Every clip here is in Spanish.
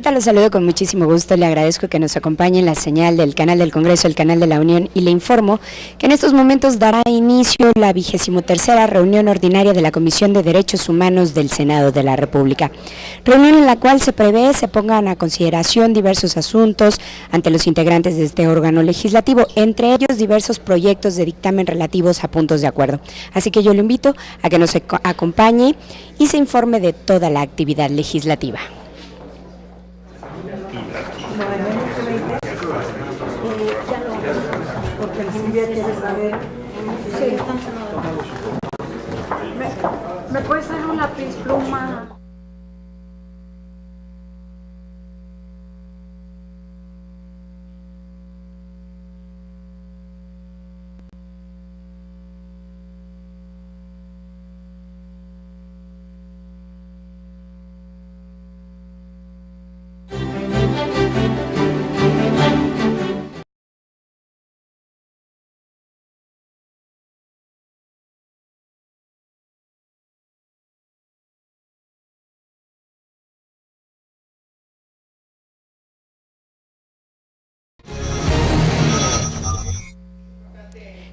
tal? Los saludo con muchísimo gusto, le agradezco que nos acompañe en la señal del canal del Congreso, el canal de la Unión, y le informo que en estos momentos dará inicio la 23ª reunión ordinaria de la Comisión de Derechos Humanos del Senado de la República. Reunión en la cual se prevé se pongan a consideración diversos asuntos ante los integrantes de este órgano legislativo, entre ellos diversos proyectos de dictamen relativos a puntos de acuerdo. Así que yo le invito a que nos acompañe y se informe de toda la actividad legislativa. ¿Me puedes dar un lápiz pluma?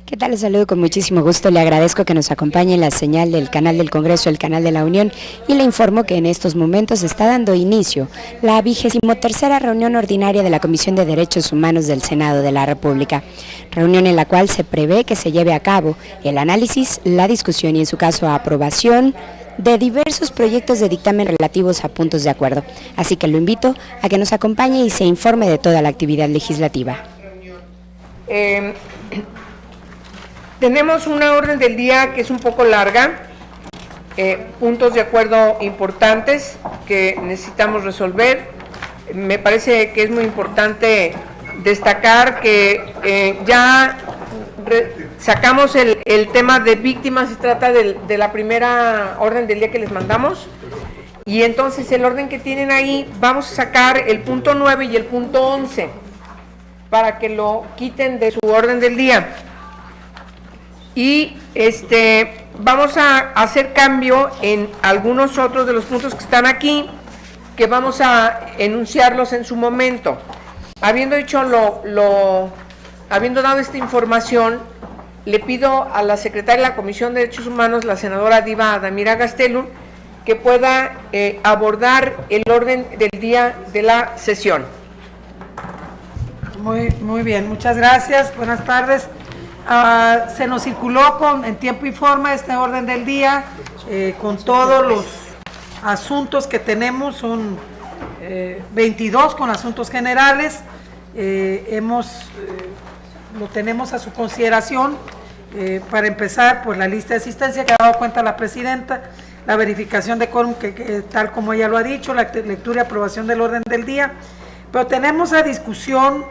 ¿Qué tal? Les saludo con muchísimo gusto, le agradezco que nos acompañe en la señal del canal del Congreso, el canal de la Unión, y le informo que en estos momentos está dando inicio la 23ª reunión ordinaria de la Comisión de Derechos Humanos del Senado de la República, reunión en la cual se prevé que se lleve a cabo el análisis, la discusión y en su caso aprobación de diversos proyectos de dictamen relativos a puntos de acuerdo. Así que lo invito a que nos acompañe y se informe de toda la actividad legislativa. Tenemos una orden del día que es un poco larga, puntos de acuerdo importantes que necesitamos resolver. Me parece que es muy importante destacar que ya sacamos el tema de víctimas, se trata de la primera orden del día que les mandamos, y entonces el orden que tienen ahí, vamos a sacar el punto 9 y el punto 11 para que lo quiten de su orden del día. Y vamos a hacer cambio en algunos otros de los puntos que están aquí, que vamos a enunciarlos en su momento. Habiendo hecho habiendo dado esta información, le pido a la secretaria de la Comisión de Derechos Humanos, la senadora Diva Adamira Gastelum, que pueda abordar el orden del día de la sesión. Muy bien, muchas gracias, buenas tardes. Se nos circuló en tiempo y forma este orden del día, con todos los asuntos que tenemos, son 22 con asuntos generales. Lo tenemos a su consideración. Para empezar, pues la lista de asistencia que ha dado cuenta la presidenta, la verificación de quórum, que tal como ella lo ha dicho, la lectura y aprobación del orden del día. Pero tenemos a discusión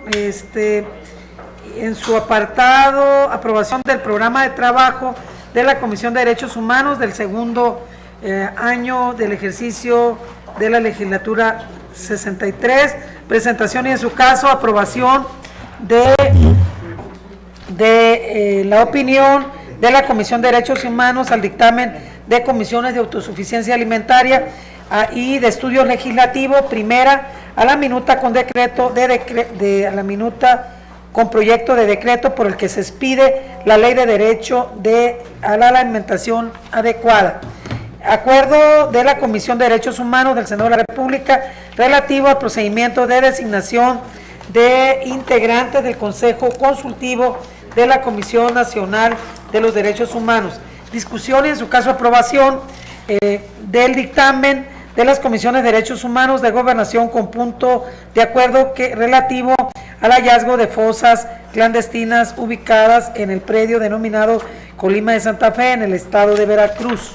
en su apartado, aprobación del programa de trabajo de la Comisión de Derechos Humanos del segundo año del ejercicio de la legislatura 63, presentación y en su caso aprobación de la opinión de la Comisión de Derechos Humanos al dictamen de comisiones de autosuficiencia alimentaria y de estudio legislativo, primera, a la minuta con decreto a la minuta con proyecto de decreto por el que se expide la ley de derecho a la alimentación adecuada. Acuerdo de la Comisión de Derechos Humanos del Senado de la República relativo al procedimiento de designación de integrantes del Consejo Consultivo de la Comisión Nacional de los Derechos Humanos. Discusión y en su caso aprobación del dictamen de las Comisiones de Derechos Humanos de Gobernación con punto de acuerdo relativo al hallazgo de fosas clandestinas ubicadas en el predio denominado Colima de Santa Fe en el estado de Veracruz.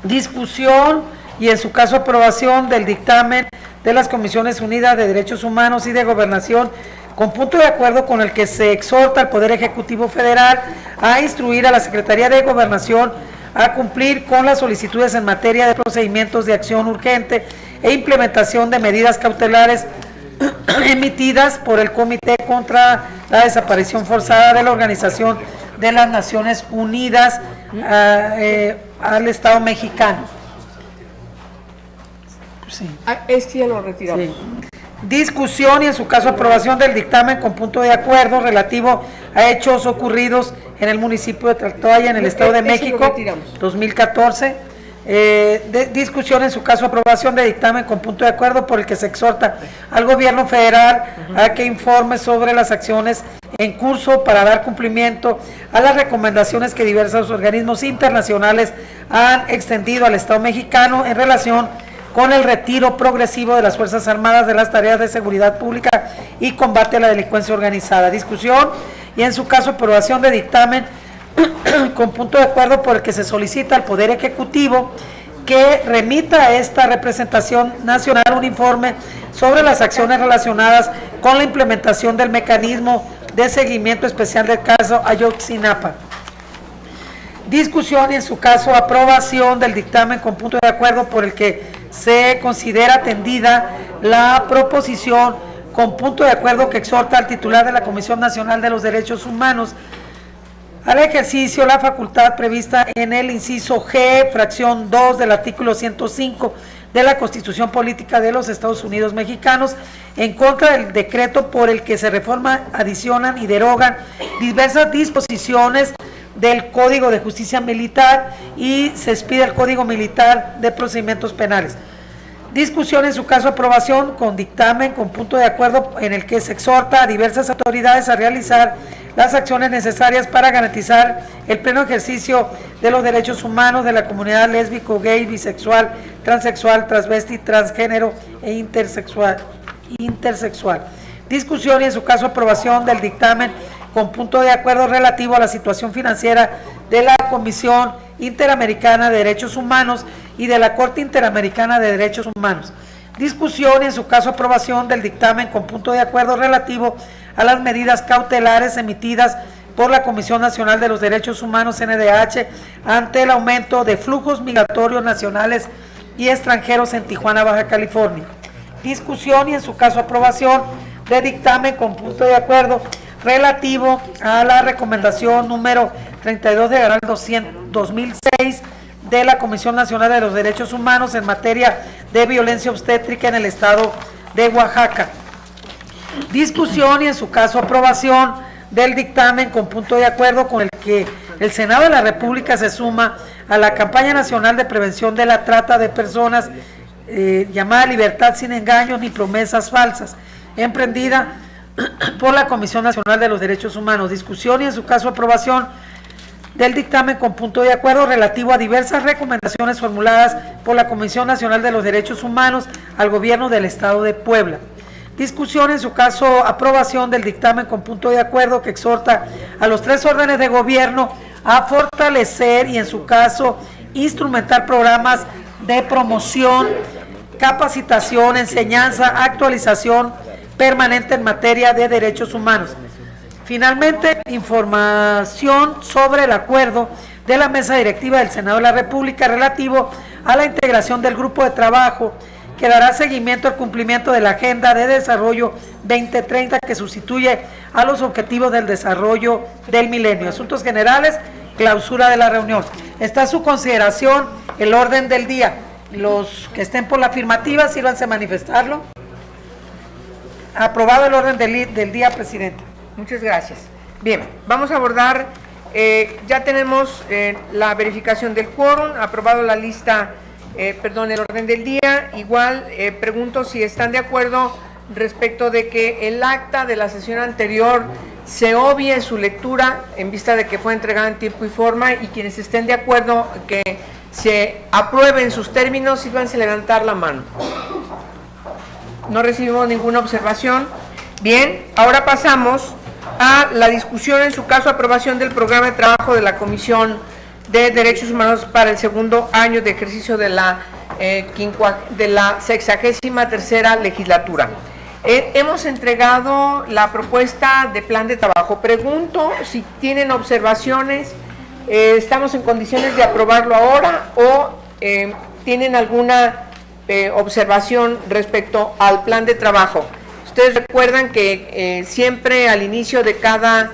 Discusión y en su caso aprobación del dictamen de las Comisiones Unidas de Derechos Humanos y de Gobernación con punto de acuerdo con el que se exhorta al Poder Ejecutivo Federal a instruir a la Secretaría de Gobernación a cumplir con las solicitudes en materia de procedimientos de acción urgente e implementación de medidas cautelares emitidas por el Comité contra la Desaparición Forzada de la Organización de las Naciones Unidas al Estado mexicano. Sí. Este ya lo retiramos. Sí. Discusión y en su caso aprobación del dictamen con punto de acuerdo relativo a hechos ocurridos en el municipio de Tlaltoaya, en el Estado de México, 2014. Discusión en su caso aprobación de dictamen con punto de acuerdo por el que se exhorta al gobierno federal a que informe sobre las acciones en curso para dar cumplimiento a las recomendaciones que diversos organismos internacionales han extendido al Estado mexicano en relación con el retiro progresivo de las Fuerzas Armadas de las tareas de seguridad pública y combate a la delincuencia organizada. Discusión y en su caso aprobación de dictamen con punto de acuerdo por el que se solicita al Poder Ejecutivo que remita a esta representación nacional un informe sobre las acciones relacionadas con la implementación del mecanismo de seguimiento especial del caso Ayotzinapa. Discusión y en su caso aprobación del dictamen con punto de acuerdo por el que se considera atendida la proposición con punto de acuerdo que exhorta al titular de la Comisión Nacional de los Derechos Humanos al ejercicio la facultad prevista en el inciso G, fracción 2 del artículo 105 de la Constitución Política de los Estados Unidos Mexicanos, en contra del decreto por el que se reforman, adicionan y derogan diversas disposiciones del Código de Justicia Militar y se expide el Código Militar de Procedimientos Penales. Discusión en su caso aprobación con dictamen con punto de acuerdo en el que se exhorta a diversas autoridades a realizar las acciones necesarias para garantizar el pleno ejercicio de los derechos humanos de la comunidad lésbico, gay, bisexual, transexual, transvesti, transgénero e intersexual. Discusión y en su caso aprobación del dictamen con punto de acuerdo relativo a la situación financiera de la Comisión Interamericana de Derechos Humanos y de la Corte Interamericana de Derechos Humanos. Discusión y en su caso aprobación del dictamen con punto de acuerdo relativo a las medidas cautelares emitidas por la Comisión Nacional de los Derechos Humanos, CNDH, ante el aumento de flujos migratorios nacionales y extranjeros en Tijuana, Baja California. Discusión y en su caso aprobación de dictamen con punto de acuerdo relativo a la recomendación número 32 de 2006 de la Comisión Nacional de los Derechos Humanos en materia de violencia obstétrica en el estado de Oaxaca. Discusión y en su caso aprobación del dictamen con punto de acuerdo con el que el Senado de la República se suma a la campaña nacional de prevención de la trata de personas llamada Libertad sin engaños ni promesas falsas, emprendida por la Comisión Nacional de los Derechos Humanos. Discusión y en su caso aprobación del dictamen con punto de acuerdo relativo a diversas recomendaciones formuladas por la Comisión Nacional de los Derechos Humanos al Gobierno del Estado de Puebla. Discusión en su caso aprobación del dictamen con punto de acuerdo que exhorta a los 3 órdenes de gobierno a fortalecer y en su caso instrumentar programas de promoción, capacitación, enseñanza, actualización permanente en materia de derechos humanos. Finalmente, información sobre el acuerdo de la mesa directiva del Senado de la República relativo a la integración del grupo de trabajo que dará seguimiento al cumplimiento de la Agenda de Desarrollo 2030 que sustituye a los Objetivos del Desarrollo del Milenio. Asuntos generales, clausura de la reunión. Está a su consideración el orden del día. Los que estén por la afirmativa, sírvanse a manifestarlo. Aprobado el orden del día, Presidenta. Muchas gracias. Bien, vamos a abordar, ya tenemos la verificación del quórum, aprobado la lista, el orden del día. Igual pregunto si están de acuerdo respecto de que el acta de la sesión anterior se obvie su lectura en vista de que fue entregada en tiempo y forma, y quienes estén de acuerdo que se aprueben sus términos, síganse levantar la mano. No recibimos ninguna observación. Bien, ahora pasamos a la discusión, en su caso, aprobación del programa de trabajo de la Comisión de Derechos Humanos para el segundo año de ejercicio de la 63ª legislatura. Hemos entregado la propuesta de plan de trabajo. Pregunto si tienen observaciones, estamos en condiciones de aprobarlo ahora o tienen alguna observación respecto al plan de trabajo. Ustedes recuerdan que siempre al inicio de cada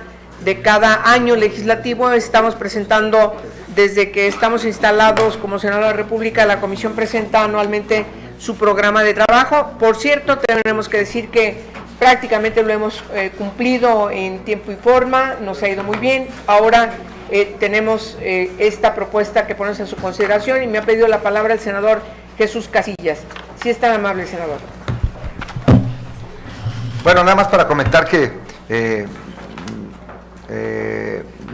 año legislativo estamos presentando desde que estamos instalados como Senado de la República, la Comisión presenta anualmente su programa de trabajo. Por cierto, tenemos que decir que prácticamente lo hemos cumplido en tiempo y forma, nos ha ido muy bien. Ahora tenemos esta propuesta que ponemos en su consideración y me ha pedido la palabra el senador Jesús Casillas. Si es tan amable, senador. Bueno, nada más para comentar que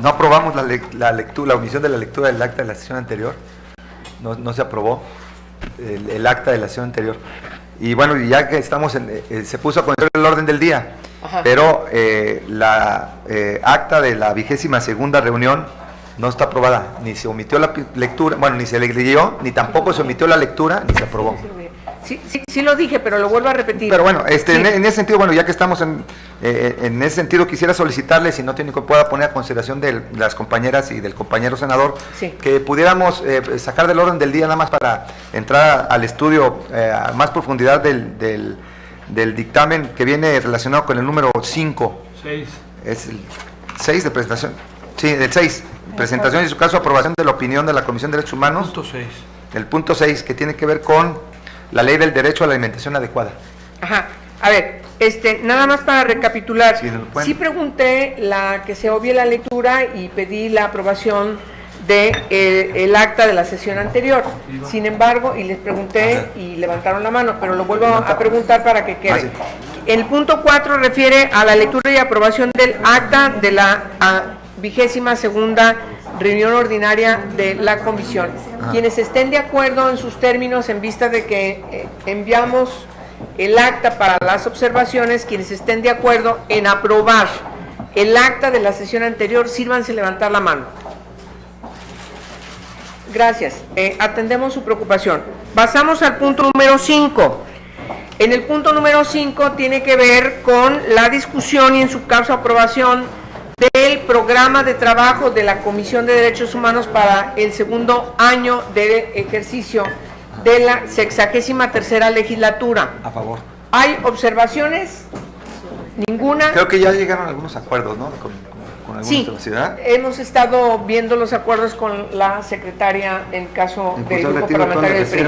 no aprobamos la omisión de la lectura del acta de la sesión anterior, no se aprobó el acta de la sesión anterior, y bueno, ya que estamos se puso a conocer el orden del día. Ajá. Pero la acta de la 22ª reunión no está aprobada, ni se omitió la lectura, bueno, ni se leyó, ni tampoco se omitió la lectura, ni se aprobó. Sí lo dije, pero lo vuelvo a repetir. Pero bueno, sí. en ese sentido, bueno, ya que estamos en ese sentido, quisiera solicitarle, si no tiene que pueda poner a consideración de las compañeras y del compañero senador, sí, que pudiéramos sacar del orden del día, nada más para entrar al estudio a más profundidad del dictamen que viene relacionado con el número 5. 6. Es el 6 de presentación. Sí, el 6. Presentación y en su caso aprobación de la opinión de la Comisión de Derechos Humanos. Punto 6. El punto 6, que tiene que ver con la ley del derecho a la alimentación adecuada. Ajá. A ver, nada más para recapitular. Sí pregunté la que se obvie la lectura y pedí la aprobación de el acta de la sesión anterior. Sin embargo, y les pregunté y levantaron la mano, pero lo vuelvo a preguntar para que quede. Sí. El punto 4 refiere a la lectura y aprobación del acta de la 22ª reunión ordinaria de la comisión. Quienes estén de acuerdo en sus términos, en vista de que enviamos el acta para las observaciones, quienes estén de acuerdo en aprobar el acta de la sesión anterior, sírvanse levantar la mano. Gracias. Atendemos su preocupación. Pasamos al punto número 5. En el punto número 5 tiene que ver con la discusión y en su caso aprobación del programa de trabajo de la Comisión de Derechos Humanos para el segundo año de ejercicio de la 63ª legislatura. A favor. ¿Hay observaciones? ¿Ninguna? Creo que ya llegaron algunos acuerdos, ¿no? Con alguna universidad. Hemos estado viendo los acuerdos con la secretaria en caso del grupo parlamentario del PRI.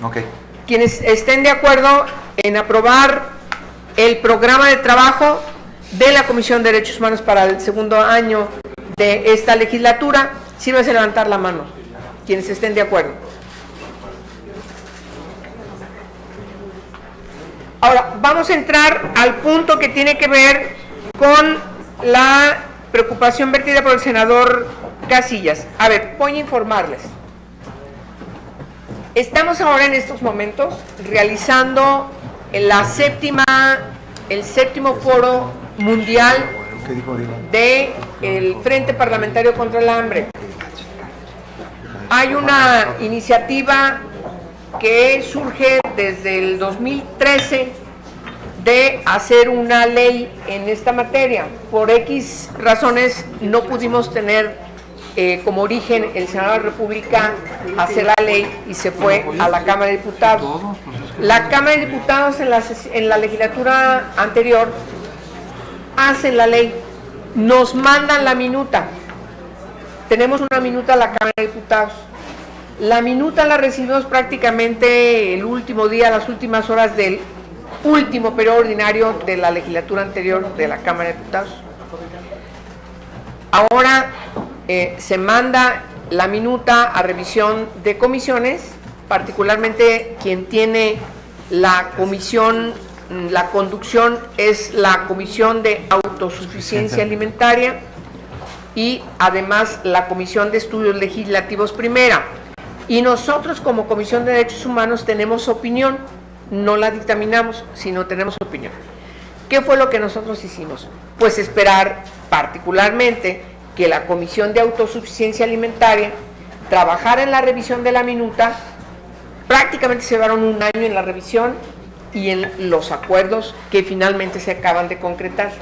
Okay. Quienes estén de acuerdo en aprobar el programa de trabajo de la Comisión de Derechos Humanos para el segundo año de esta legislatura, sírvese levantar la mano, quienes estén de acuerdo. Ahora, vamos a entrar al punto que tiene que ver con la preocupación vertida por el senador Casillas. A ver, voy a informarles. Estamos ahora en estos momentos realizando el 7º foro mundial del Frente Parlamentario contra el Hambre. Hay una iniciativa que surge desde el 2013 de hacer una ley en esta materia. Por X razones no pudimos tener como origen el Senado de la República hacer la ley y se fue a la Cámara de Diputados. La Cámara de Diputados en la legislatura anterior hacen la ley, nos mandan la minuta. Tenemos una minuta a la Cámara de Diputados. La minuta la recibimos prácticamente el último día, las últimas horas del último periodo ordinario de la legislatura anterior de la Cámara de Diputados. Ahora se manda la minuta a revisión de comisiones, particularmente quien tiene la comisión, la conducción es la Comisión de Autosuficiencia Alimentaria y además la Comisión de Estudios Legislativos primera. Y nosotros como Comisión de Derechos Humanos tenemos opinión, no la dictaminamos, sino tenemos opinión. ¿Qué fue lo que nosotros hicimos? Pues esperar particularmente que la Comisión de Autosuficiencia Alimentaria trabajara en la revisión de la minuta. Prácticamente se llevaron un año en la revisión y en los acuerdos que finalmente se acaban de concretar.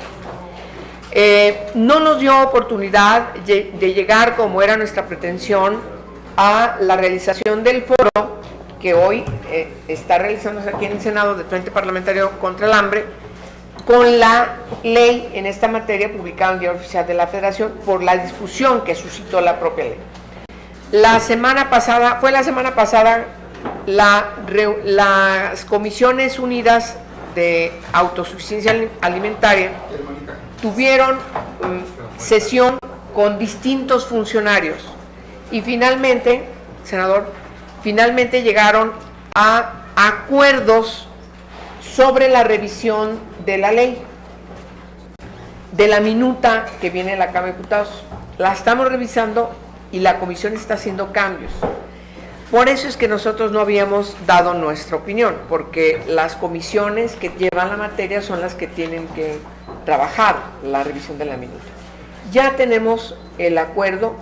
No nos dio oportunidad de llegar, como era nuestra pretensión, a la realización del foro que hoy está realizándose aquí en el Senado del Frente Parlamentario contra el Hambre, con la ley en esta materia publicada en el Diario Oficial de la Federación por la discusión que suscitó la propia ley. la semana pasada, las Comisiones Unidas de Autosuficiencia Alimentaria tuvieron sesión con distintos funcionarios y finalmente, senador, llegaron a acuerdos sobre la revisión de la ley, de la minuta que viene de la Cámara de Diputados. La estamos revisando y la comisión está haciendo cambios. Por eso es que nosotros no habíamos dado nuestra opinión, porque las comisiones que llevan la materia son las que tienen que trabajar la revisión de la minuta. Ya tenemos el acuerdo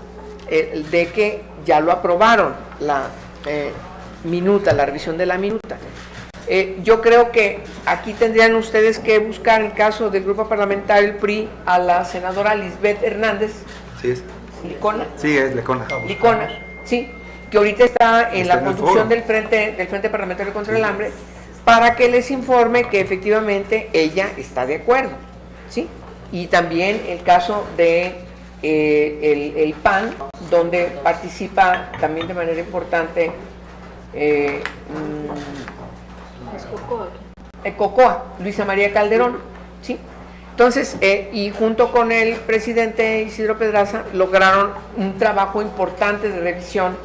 de que ya lo aprobaron, la minuta, la revisión de la minuta. Yo creo que aquí tendrían ustedes que buscar, en el caso del grupo parlamentario, el PRI, a la senadora Lisbeth Hernández. Sí es. ¿Licona? Sí, es Licona. Licona, sí, que ahorita está en la conducción del Frente Parlamentario contra el Hambre, para que les informe que efectivamente ella está de acuerdo, ¿sí? Y también el caso de el PAN, donde participa también de manera importante Cocoa, Luisa María Calderón, ¿sí? Entonces, y junto con el presidente Isidro Pedraza, lograron un trabajo importante de revisión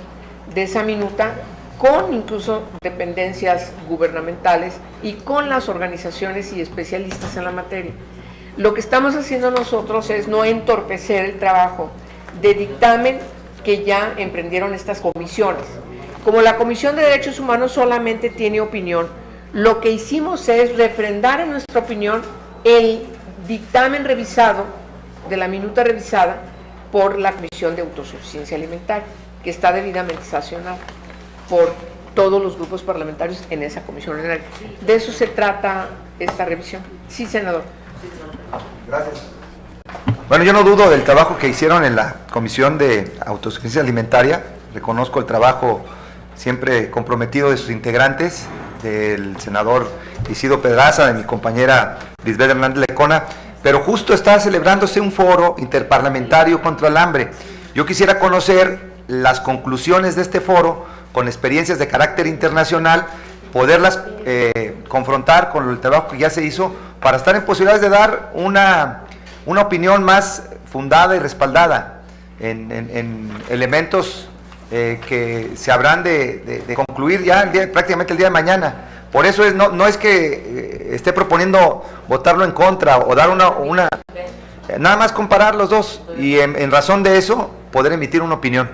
de esa minuta, con incluso dependencias gubernamentales y con las organizaciones y especialistas en la materia. Lo que estamos haciendo nosotros es no entorpecer el trabajo de dictamen que ya emprendieron estas comisiones. Como la Comisión de Derechos Humanos solamente tiene opinión, lo que hicimos es refrendar en nuestra opinión el dictamen revisado, de la minuta revisada por la Comisión de Autosuficiencia Alimentaria, que está debidamente sancionada por todos los grupos parlamentarios en esa comisión ordinaria. De eso se trata esta revisión. Sí, senador. Gracias. Bueno, yo no dudo del trabajo que hicieron en la Comisión de Autosuficiencia Alimentaria. Reconozco el trabajo siempre comprometido de sus integrantes, del senador Isidro Pedraza, de mi compañera Lisbeth Hernández Licona, pero justo está celebrándose un foro interparlamentario contra el hambre. Yo quisiera conocer las conclusiones de este foro con experiencias de carácter internacional, poderlas confrontar con el trabajo que ya se hizo, para estar en posibilidades de dar una opinión más fundada y respaldada en elementos que se habrán de concluir ya prácticamente el día de mañana. Por eso no es que esté proponiendo votarlo en contra o dar nada más comparar los dos y en razón de eso poder emitir una opinión.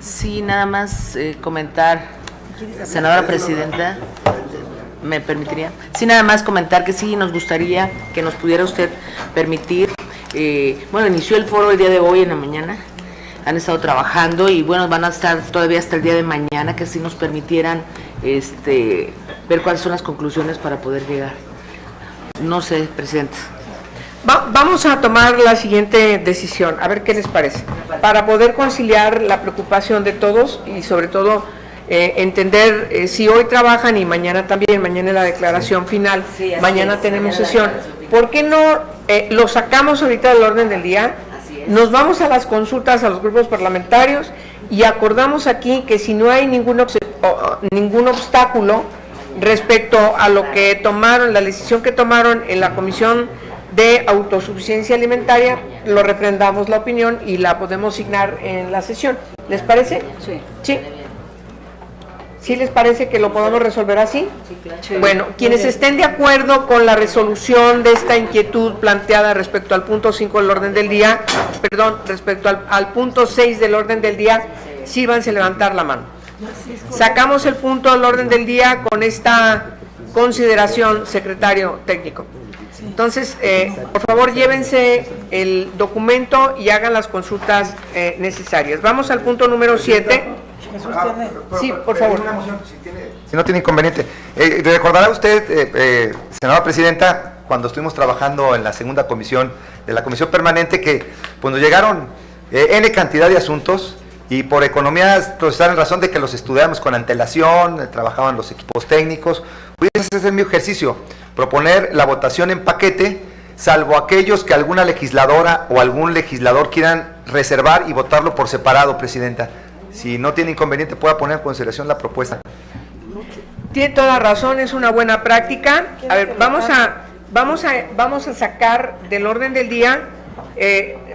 Sí, nada más comentar, senadora presidenta, ¿me permitiría? Sí, nada más comentar que sí nos gustaría que nos pudiera usted permitir, bueno, inició el foro el día de hoy en la mañana, han estado trabajando y bueno, van a estar todavía hasta el día de mañana, que sí nos permitieran ver cuáles son las conclusiones para poder llegar. No sé, presidenta. Vamos a tomar la siguiente decisión, a ver qué les parece, para poder conciliar la preocupación de todos y sobre todo entender si hoy trabajan y mañana también, mañana es la declaración final, mañana tenemos sesión. ¿Por qué no lo sacamos ahorita del orden del día? Nos vamos a las consultas a los grupos parlamentarios y acordamos aquí que si no hay ningún obstáculo respecto a lo que tomaron, la decisión que tomaron en la Comisión de Autosuficiencia Alimentaria, lo refrendamos la opinión y la podemos signar en la sesión. ¿Les parece? Sí. ¿Sí? ¿Sí les parece que lo podamos resolver así? Sí, claro. Bueno, quienes estén de acuerdo con la resolución de esta inquietud planteada respecto al punto 5 del orden del día, perdón, respecto al punto 6 del orden del día, sírvanse levantar la mano. Sacamos el punto del orden del día con esta consideración, secretario técnico. Entonces, por favor, llévense el documento y hagan las consultas necesarias. Vamos al punto número 7. Sí, por favor. Si no tiene inconveniente. Recordará usted, senadora presidenta, cuando estuvimos trabajando en la segunda comisión de la comisión permanente, que cuando llegaron N cantidad de asuntos Y por economía, pues están en razón de que los estudiamos con antelación, trabajaban los equipos técnicos. Ese es mi ejercicio, proponer la votación en paquete, salvo aquellos que alguna legisladora o algún legislador quieran reservar y votarlo por separado, Presidenta. Si no tiene inconveniente, pueda poner en consideración la propuesta. Tiene toda razón, es una buena práctica. A ver, vamos a sacar del orden del día.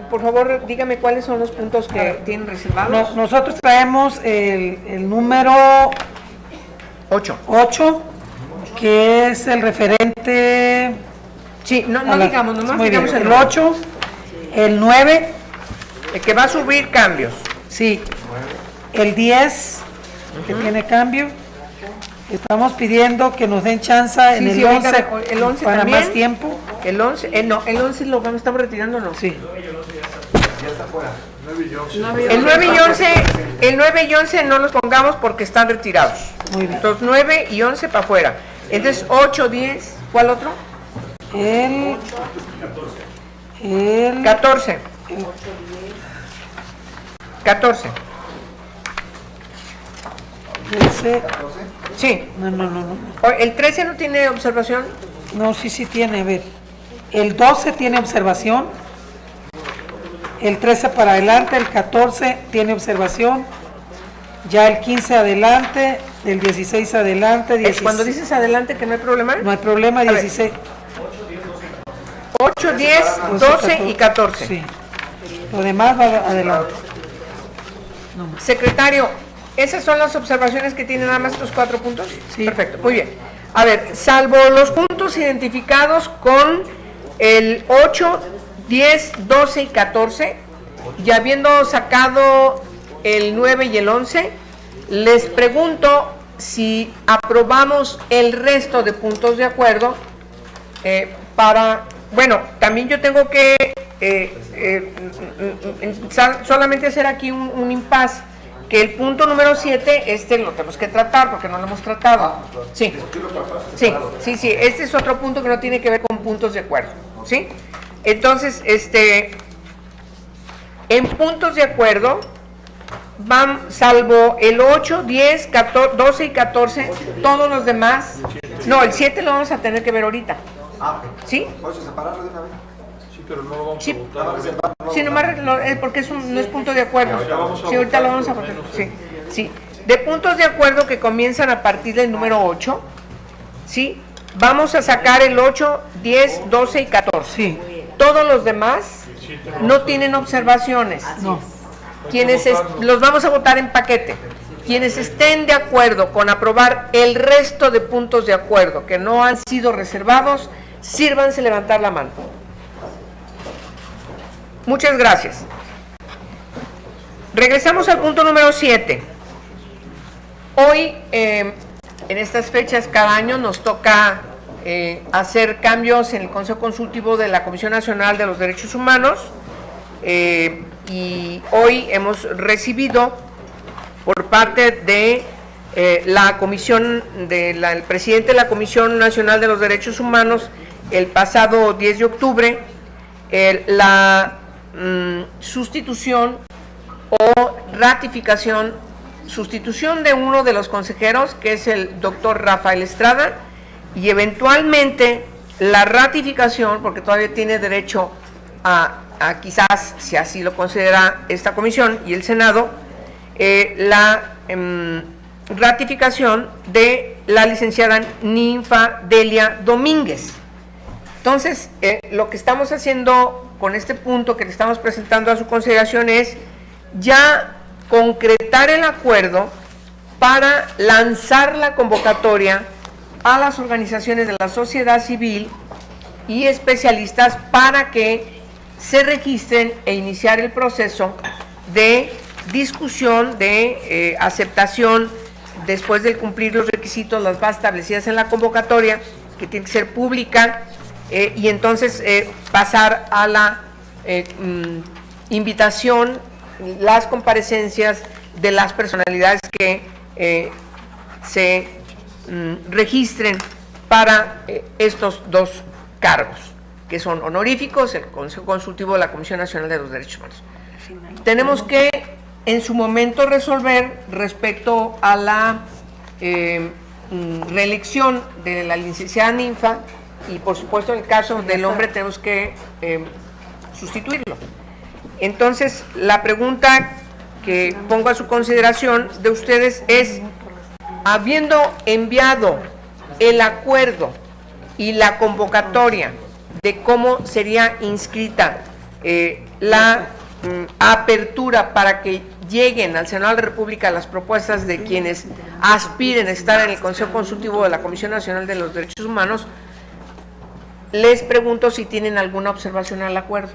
Por favor, dígame cuáles son los puntos que tienen reservados. Nosotros traemos el número 8, que es el referente. Sí, no digamos, nomás muy digamos bien, el 8, el 9. Que va a subir cambios. Sí, el 10, que tiene cambio. Estamos pidiendo que nos den chance en el 11, el 11 para también. más tiempo. El 11, no, el 11 lo estamos retirando, ¿no? Sí. El 9 y 11 no los pongamos porque están retirados. Muy bien. Entonces 9 y 11 para afuera. Entonces 8, 10, ¿cuál otro? El 14. 14. ese, Sí. no. ¿El 13 no tiene observación? No, sí tiene, a ver. El 12 tiene observación. El 13 para adelante, el 14 tiene observación. Ya el 15 adelante, el 16 adelante. 16, Cuando dices adelante que no hay problema. no hay problema, 16. 8, 10, 12 y 14. Sí. Lo demás va adelante. Secretario, ¿esas son las observaciones que tienen nada más estos 4 puntos? Sí. Perfecto, muy bien. A ver, salvo los puntos identificados con el 8, 10, 12 y 14, y habiendo sacado el 9 y el 11, les pregunto si aprobamos el resto de puntos de acuerdo para... Bueno, también yo tengo que solamente hacer aquí un impasse, que el punto número 7, lo tenemos que tratar porque no lo hemos tratado. Sí, este es otro punto que no tiene que ver con puntos de acuerdo, ¿sí? Entonces, en puntos de acuerdo, van, salvo el 8, 10, 14, 12 y 14, todos los demás, no, el 7 lo vamos a tener que ver ahorita. ¿Sí? ¿Puedes separarlo de una vez? Sí, pero no lo vamos Sí. a votar. Sí, nomás porque no es punto de acuerdo. Sí, ahorita lo vamos a votar. Sí. De puntos de acuerdo que comienzan a partir del número 8, ¿sí? Vamos a sacar el 8, 10, 12 y 14. Sí. Todos los demás no tienen observaciones. No. Los vamos a votar en paquete. Quienes estén de acuerdo con aprobar el resto de puntos de acuerdo que no han sido reservados, sírvanse levantar la mano. Muchas gracias. Regresamos al punto número 7. Hoy, en estas fechas, cada año nos toca hacer cambios en el Consejo Consultivo de la Comisión Nacional de los Derechos Humanos, y hoy hemos recibido por parte de la comisión, el presidente de la Comisión Nacional de los Derechos Humanos, el pasado 10 de octubre, la sustitución o sustitución de uno de los consejeros, que es el doctor Rafael Estrada, y eventualmente la ratificación, porque todavía tiene derecho a quizás, si así lo considera esta comisión y el Senado, la ratificación de la licenciada Ninfa Delia Domínguez. Entonces, lo que estamos haciendo con este punto que le estamos presentando a su consideración es ya concretar el acuerdo para lanzar la convocatoria a las organizaciones de la sociedad civil y especialistas para que se registren e iniciar el proceso de discusión, de aceptación, después de cumplir los requisitos, las bases establecidas en la convocatoria, que tiene que ser pública, y entonces pasar a la invitación, las comparecencias de las personalidades que se registren para estos dos cargos, que son honoríficos, el Consejo Consultivo de la Comisión Nacional de los Derechos Humanos. Tenemos que en su momento resolver respecto a la reelección de la licenciada Ninfa, y por supuesto en el caso del hombre tenemos que sustituirlo. Entonces, la pregunta que pongo a su consideración de ustedes es, habiendo enviado el acuerdo y la convocatoria de cómo sería inscrita la apertura para que lleguen al Senado de la República las propuestas de quienes aspiren a estar en el Consejo Consultivo de la Comisión Nacional de los Derechos Humanos, les pregunto si tienen alguna observación al acuerdo.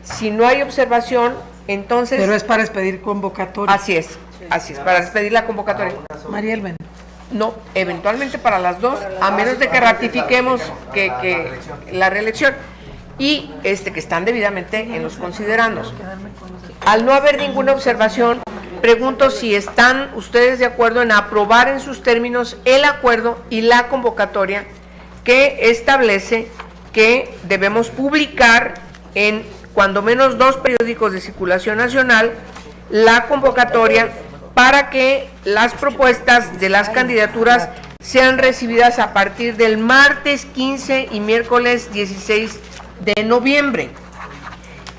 Si no hay observación, entonces... Pero es para expedir convocatoria. Así es, para expedir la convocatoria. María Elben. No, eventualmente para las dos, a menos de que ratifiquemos que la reelección. Y que están debidamente en los considerandos. Al no haber ninguna observación, pregunto si están ustedes de acuerdo en aprobar en sus términos el acuerdo y la convocatoria que establece que debemos publicar en cuando menos 2 periódicos de circulación nacional la convocatoria para que las propuestas de las candidaturas sean recibidas a partir del martes 15 y miércoles 16 de noviembre,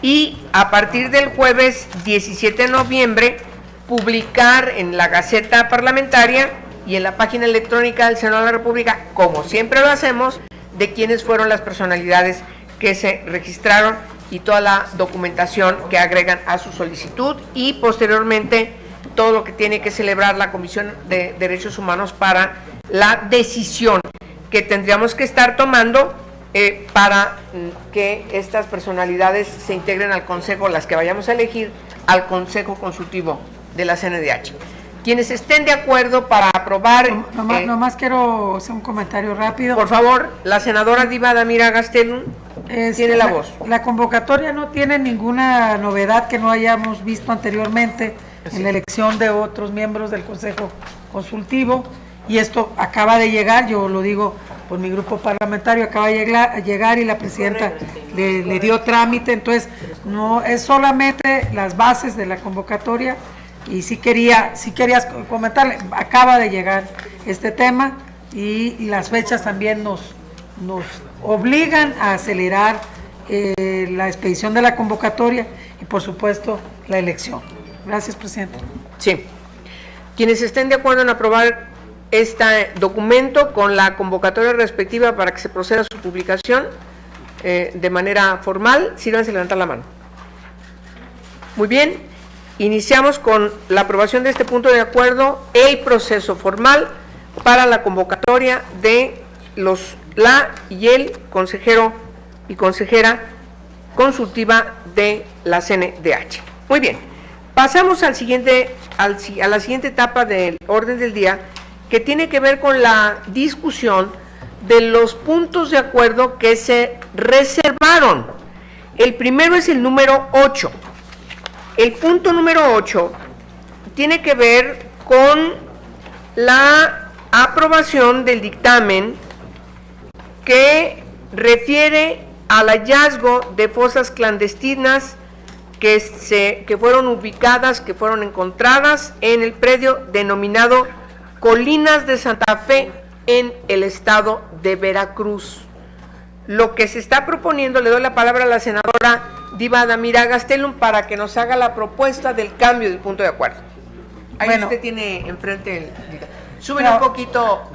y a partir del jueves 17 de noviembre publicar en la Gaceta Parlamentaria y en la página electrónica del Senado de la República, como siempre lo hacemos, de quiénes fueron las personalidades que se registraron y toda la documentación que agregan a su solicitud, y posteriormente todo lo que tiene que celebrar la Comisión de Derechos Humanos para la decisión que tendríamos que estar tomando para que estas personalidades se integren al Consejo, las que vayamos a elegir, al Consejo Consultivo de la CNDH. Quienes estén de acuerdo para aprobar... Nomás quiero hacer un comentario rápido. Por favor, la senadora Diva Damira Gastelum tiene la voz. La convocatoria no tiene ninguna novedad que no hayamos visto anteriormente en la elección de otros miembros del Consejo Consultivo, y esto acaba de llegar, yo lo digo por mi grupo parlamentario, acaba de llegar y la presidenta le dio trámite, entonces no es solamente las bases de la convocatoria. Y sí querías comentarle, acaba de llegar este tema y las fechas también nos obligan a acelerar la expedición de la convocatoria y por supuesto la elección. Gracias, presidente. Sí. Quienes estén de acuerdo en aprobar este documento con la convocatoria respectiva para que se proceda a su publicación de manera formal, sírvanse a levantar la mano. Muy bien. Iniciamos con la aprobación de este punto de acuerdo, el proceso formal para la convocatoria de la y el consejero y consejera consultiva de la CNDH. Muy bien, pasamos a la siguiente etapa del orden del día, que tiene que ver con la discusión de los puntos de acuerdo que se reservaron. El primero es el número 8. El punto número 8 tiene que ver con la aprobación del dictamen que refiere al hallazgo de fosas clandestinas que fueron ubicadas, que fueron encontradas en el predio denominado Colinas de Santa Fe en el estado de Veracruz. Lo que se está proponiendo, le doy la palabra a la senadora Diva Damira Gastelum para que nos haga la propuesta del cambio del punto de acuerdo. Ahí bueno, usted tiene enfrente el... Súbele un poquito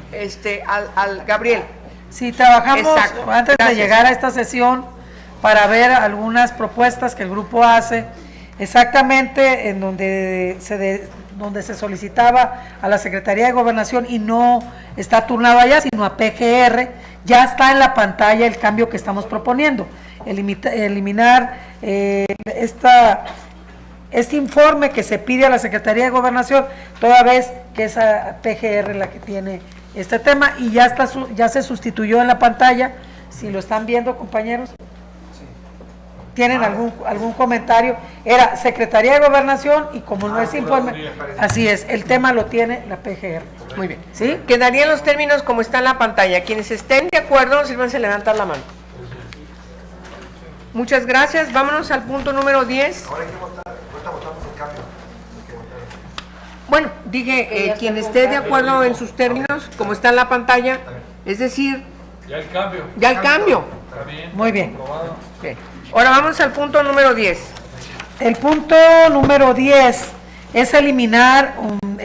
al Gabriel. Sí, trabajamos antes de llegar a esta sesión para ver algunas propuestas que el grupo hace, exactamente en donde se solicitaba a la Secretaría de Gobernación y no está turnado allá, sino a PGR. Ya está en la pantalla el cambio que estamos proponiendo, eliminar este informe que se pide a la Secretaría de Gobernación, toda vez que es a PGR la que tiene este tema, y ya se sustituyó en la pantalla. Si lo están viendo, compañeros, ¿tienen algún comentario? Era Secretaría de Gobernación, y como no es informe, así es, el tema lo tiene la PGR. Muy bien. ¿Sí? Quedarían los términos como está en la pantalla. Quienes estén de acuerdo, sírvanse a levantar la mano. Muchas gracias. Vámonos al punto número 10. Bueno, dije, quien esté de acuerdo en sus términos, como está en la pantalla, es decir... Ya el cambio. Ya el cambio. Está bien. Muy bien. Okay. Ahora vamos al punto número 10. El punto número 10 es eliminar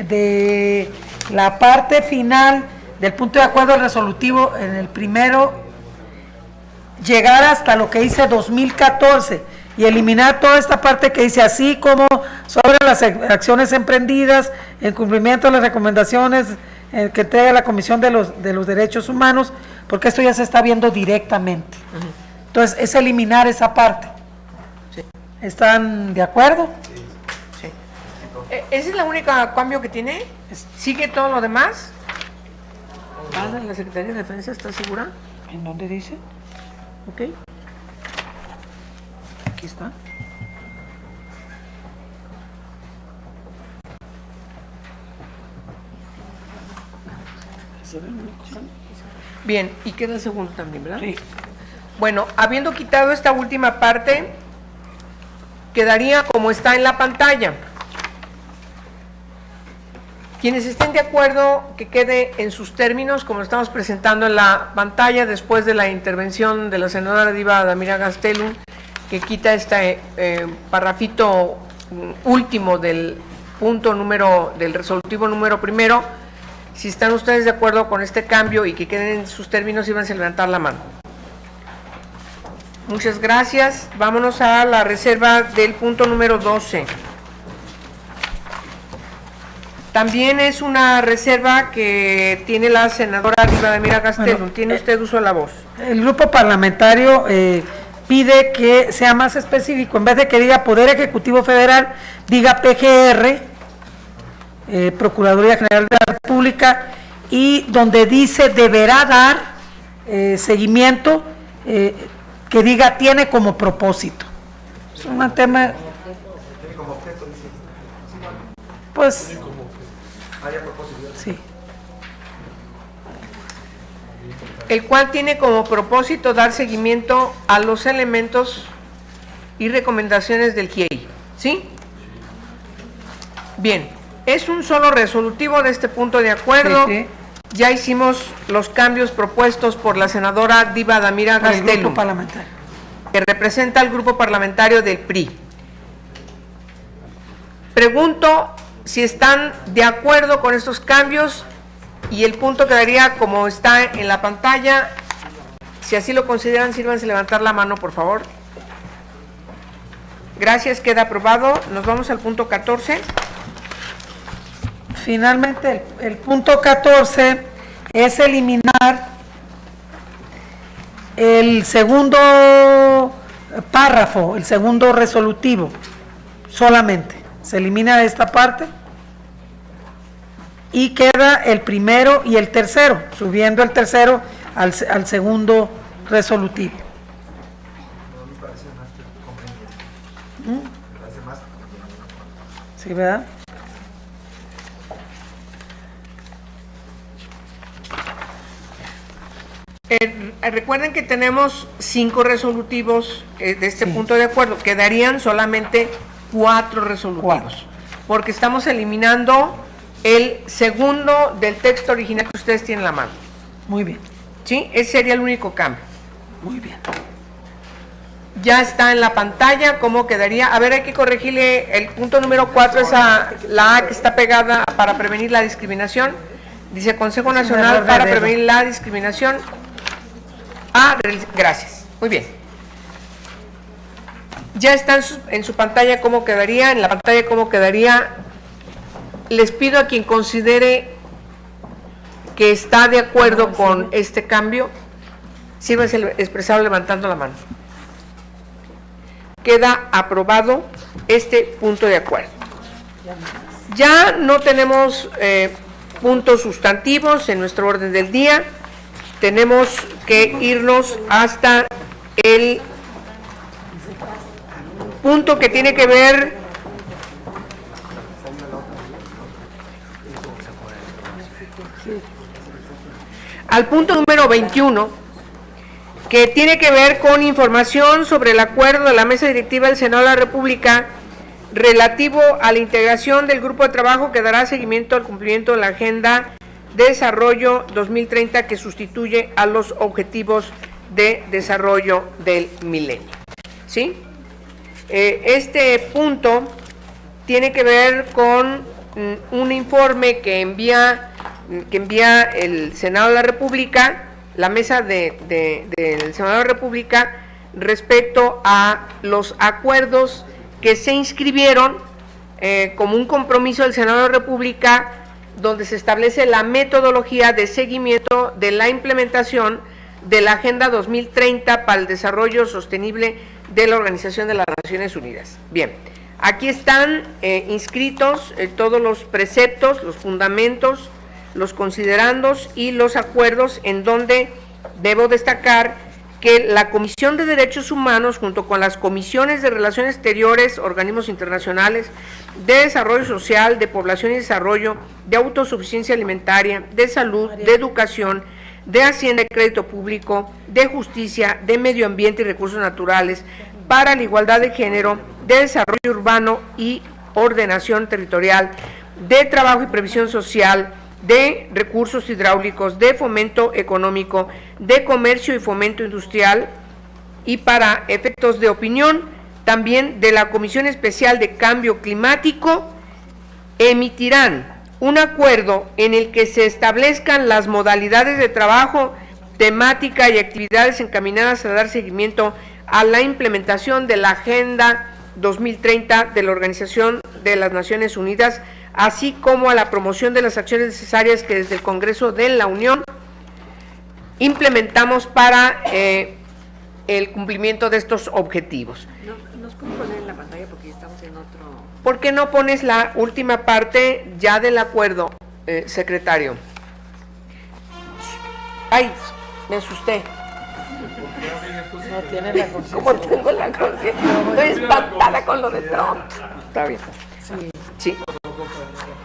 de la parte final del punto de acuerdo resolutivo en el primero, llegar hasta lo que dice 2014 y eliminar toda esta parte que dice así como sobre las acciones emprendidas en cumplimiento de las recomendaciones que entrega la Comisión de los Derechos Humanos, porque esto ya se está viendo directamente. Entonces, es eliminar esa parte. Sí. ¿Están de acuerdo? Sí. ¿Ese es el único cambio que tiene? ¿Sigue todo lo demás? ¿La Secretaría de Defensa está segura? ¿En dónde dice? Ok. Aquí está. Bien, y queda el segundo también, ¿verdad? Sí. Bueno, habiendo quitado esta última parte, quedaría como está en la pantalla. Quienes estén de acuerdo que quede en sus términos, como lo estamos presentando en la pantalla, después de la intervención de la senadora Diva Damira Gastelum, que quita este parrafito último del punto del resolutivo número primero. Si están ustedes de acuerdo con este cambio y que queden en sus términos, íbanse a levantar la mano. Muchas gracias. Vámonos a la reserva del punto número 12. También es una reserva que tiene la senadora Diva Damira Gastelum. Bueno, Tiene usted uso de la voz. El grupo parlamentario pide que sea más específico, en vez de que diga Poder Ejecutivo Federal, diga PGR, Procuraduría General de la República, y donde dice deberá dar seguimiento, que diga tiene como propósito. Es un tema, pues, sí. El cual tiene como propósito dar seguimiento a los elementos y recomendaciones del GIEI. ¿Sí? Bien, es un solo resolutivo de este punto de acuerdo. Sí, sí. Ya hicimos los cambios propuestos por la senadora Diva Damira Por el Gastelum, grupo parlamentario. que representa al grupo parlamentario del PRI. Pregunto si están de acuerdo con estos cambios y el punto quedaría como está en la pantalla. Si así lo consideran, sírvanse levantar la mano, por favor. Gracias, queda aprobado. Nos vamos al punto 14. Finalmente, el punto 14 es eliminar el segundo párrafo, el segundo resolutivo, solamente. Se elimina esta parte y queda el primero y el tercero, subiendo el tercero al segundo resolutivo. ¿Sí, verdad? Recuerden que tenemos 5 resolutivos de este punto de acuerdo. Quedarían solamente 4 resolutivos, porque estamos eliminando el segundo del texto original que ustedes tienen en la mano. Muy bien. ¿Sí? Ese sería el único cambio. Muy bien. Ya está en la pantalla cómo quedaría. A ver, hay que corregirle el punto número 4, esa la A que está pegada para prevenir la discriminación. Dice Consejo Nacional para prevenir la discriminación. Gracias. Muy bien. Ya está en su pantalla cómo quedaría, en la pantalla cómo quedaría. Les pido a quien considere que está de acuerdo con este cambio, sírvase expresado levantando la mano. Queda aprobado este punto de acuerdo. Ya no tenemos puntos sustantivos en nuestro orden del día. Tenemos que irnos hasta el punto que tiene que ver al punto número 21, que tiene que ver con información sobre el acuerdo de la mesa directiva del Senado de la República relativo a la integración del grupo de trabajo que dará seguimiento al cumplimiento de la Agenda de Desarrollo 2030 que sustituye a los Objetivos de Desarrollo del Milenio. ¿Sí? Este punto tiene que ver con un informe que envía el Senado de la República, la mesa del Senado de la República, respecto a los acuerdos que se inscribieron como un compromiso del Senado de la República, donde se establece la metodología de seguimiento de la implementación de la Agenda 2030 para el Desarrollo Sostenible de la Organización de las Naciones Unidas. Bien, aquí están inscritos todos los preceptos, los fundamentos, los considerandos y los acuerdos, en donde debo destacar que la Comisión de Derechos Humanos, junto con las comisiones de Relaciones Exteriores, organismos internacionales, de Desarrollo Social, de Población y Desarrollo, de Autosuficiencia Alimentaria, de Salud, de Educación, de Hacienda y Crédito Público, de Justicia, de Medio Ambiente y Recursos Naturales, para la Igualdad de Género, de Desarrollo Urbano y Ordenación Territorial, de Trabajo y Previsión Social, de Recursos Hidráulicos, de Fomento Económico, de Comercio y Fomento Industrial, y para efectos de opinión, también de la Comisión Especial de Cambio Climático, emitirán un acuerdo en el que se establezcan las modalidades de trabajo, temática y actividades encaminadas a dar seguimiento a la implementación de la Agenda 2030 de la Organización de las Naciones Unidas, así como a la promoción de las acciones necesarias que desde el Congreso de la Unión implementamos para el cumplimiento de estos objetivos. ¿Nos pueden poner en la pantalla porque estamos en otro? ¿Por qué no pones la última parte ya del acuerdo, secretario? Ay, me asusté. No tiene la conciencia. ¿Cómo tengo la conciencia? Estoy espantada con lo de Trump. Está bien. Sí.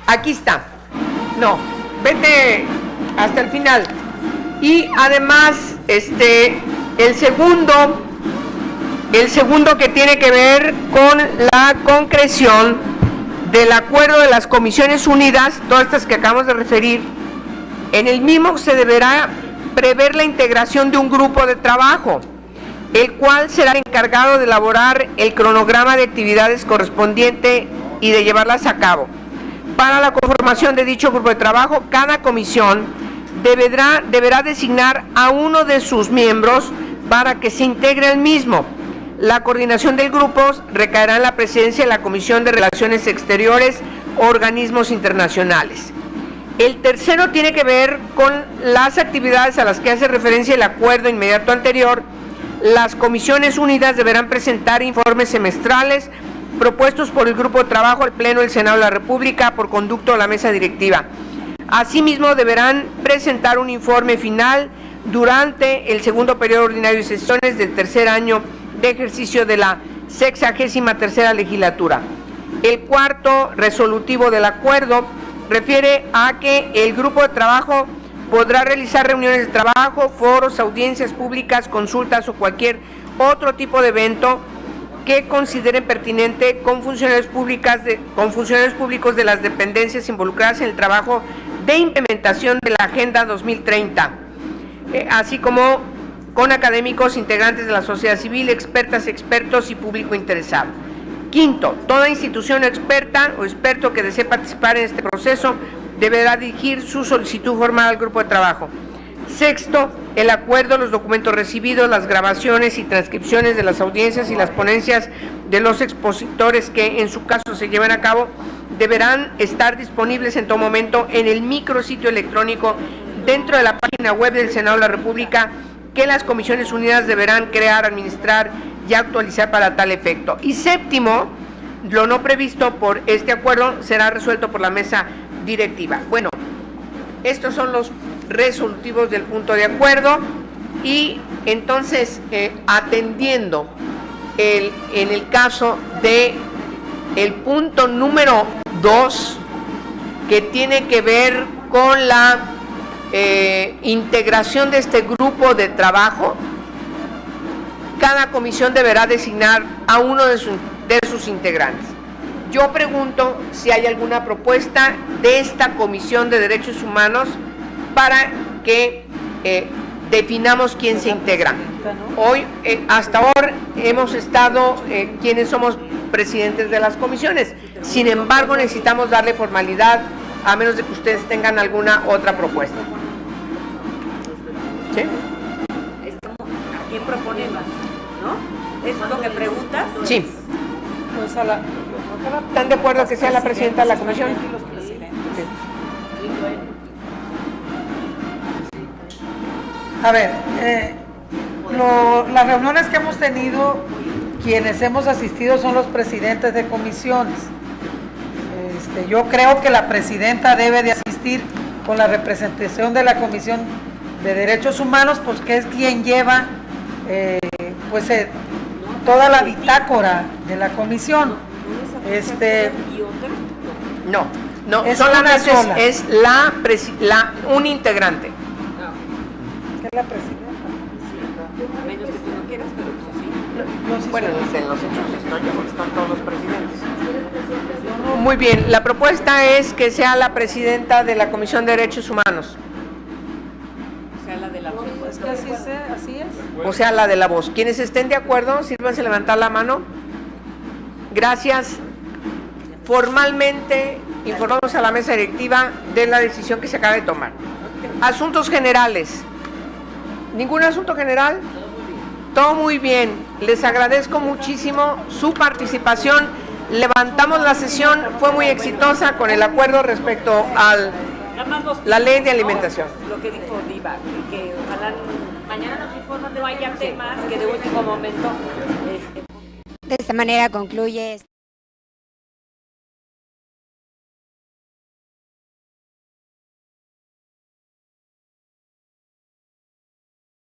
Aquí está. No, vete hasta el final. Y además, el segundo que tiene que ver con la concreción del acuerdo de las Comisiones Unidas, todas estas que acabamos de referir, en el mismo se deberá prever la integración de un grupo de trabajo, el cual será el encargado de elaborar el cronograma de actividades correspondiente y de llevarlas a cabo. Para la conformación de dicho grupo de trabajo, cada comisión deberá designar a uno de sus miembros para que se integre el mismo. La coordinación del grupo recaerá en la presidencia de la Comisión de Relaciones Exteriores, organismos internacionales. El tercero tiene que ver con las actividades a las que hace referencia el acuerdo inmediato anterior. Las Comisiones Unidas deberán presentar informes semestrales propuestos por el grupo de trabajo al Pleno del Senado de la República por conducto de la mesa directiva. Asimismo, deberán presentar un informe final durante el segundo periodo ordinario de sesiones del tercer año de ejercicio de la 63ª legislatura. El cuarto resolutivo del acuerdo refiere a que el grupo de trabajo podrá realizar reuniones de trabajo, foros, audiencias públicas, consultas o cualquier otro tipo de evento que consideren pertinente con funcionarios públicos de las dependencias involucradas en el trabajo de implementación de la Agenda 2030, así como con académicos, integrantes de la sociedad civil, expertas, expertos y público interesado. Quinto, toda institución experta o experto que desee participar en este proceso deberá dirigir su solicitud formal al grupo de trabajo. Sexto, el acuerdo, los documentos recibidos, las grabaciones y transcripciones de las audiencias y las ponencias de los expositores que en su caso se lleven a cabo deberán estar disponibles en todo momento en el micrositio electrónico dentro de la página web del Senado de la República que las Comisiones Unidas deberán crear, administrar y actualizar para tal efecto. Y séptimo, lo no previsto por este acuerdo será resuelto por la mesa directiva. Bueno, estos son los resolutivos del punto de acuerdo y entonces atendiendo en el caso de el punto número 2 que tiene que ver con la integración de este grupo de trabajo, cada comisión deberá designar a uno de sus integrantes. Yo pregunto si hay alguna propuesta de esta Comisión de Derechos Humanos para que definamos quién se integra. Hoy, hasta ahora, hemos estado quienes somos presidentes de las comisiones. Sin embargo, necesitamos darle formalidad, a menos de que ustedes tengan alguna otra propuesta. ¿Sí? ¿A quién proponen? ¿No? ¿Es lo que preguntas? Sí. Pues ¿Están de acuerdo que sea la presidenta de la comisión? A ver, las reuniones que hemos tenido, quienes hemos asistido son los presidentes de comisiones. Yo creo que la presidenta debe de asistir con la representación de la Comisión de Derechos Humanos, pues que es quien lleva toda la bitácora de la comisión. No, es solamente una sola. es un integrante. ¿Qué es la presidenta? A menos que tú no quieras, pero tú sí. Bueno, en los hechos están todos los presidentes. Muy bien, la propuesta es que sea la presidenta de la Comisión de Derechos Humanos. O sea, la de la voz. Es que así es. O sea, la de la voz. Quienes estén de acuerdo, sírvanse levantar la mano. Gracias. Formalmente informamos a la mesa directiva de la decisión que se acaba de tomar. Asuntos generales. ¿Ningún asunto general? Todo muy bien. Les agradezco muchísimo su participación. Levantamos la sesión, fue muy exitosa con el acuerdo respecto a la ley de alimentación. Lo que dijo Diva, que ojalá mañana nos informan de no haya temas que de último momento. De esta manera concluye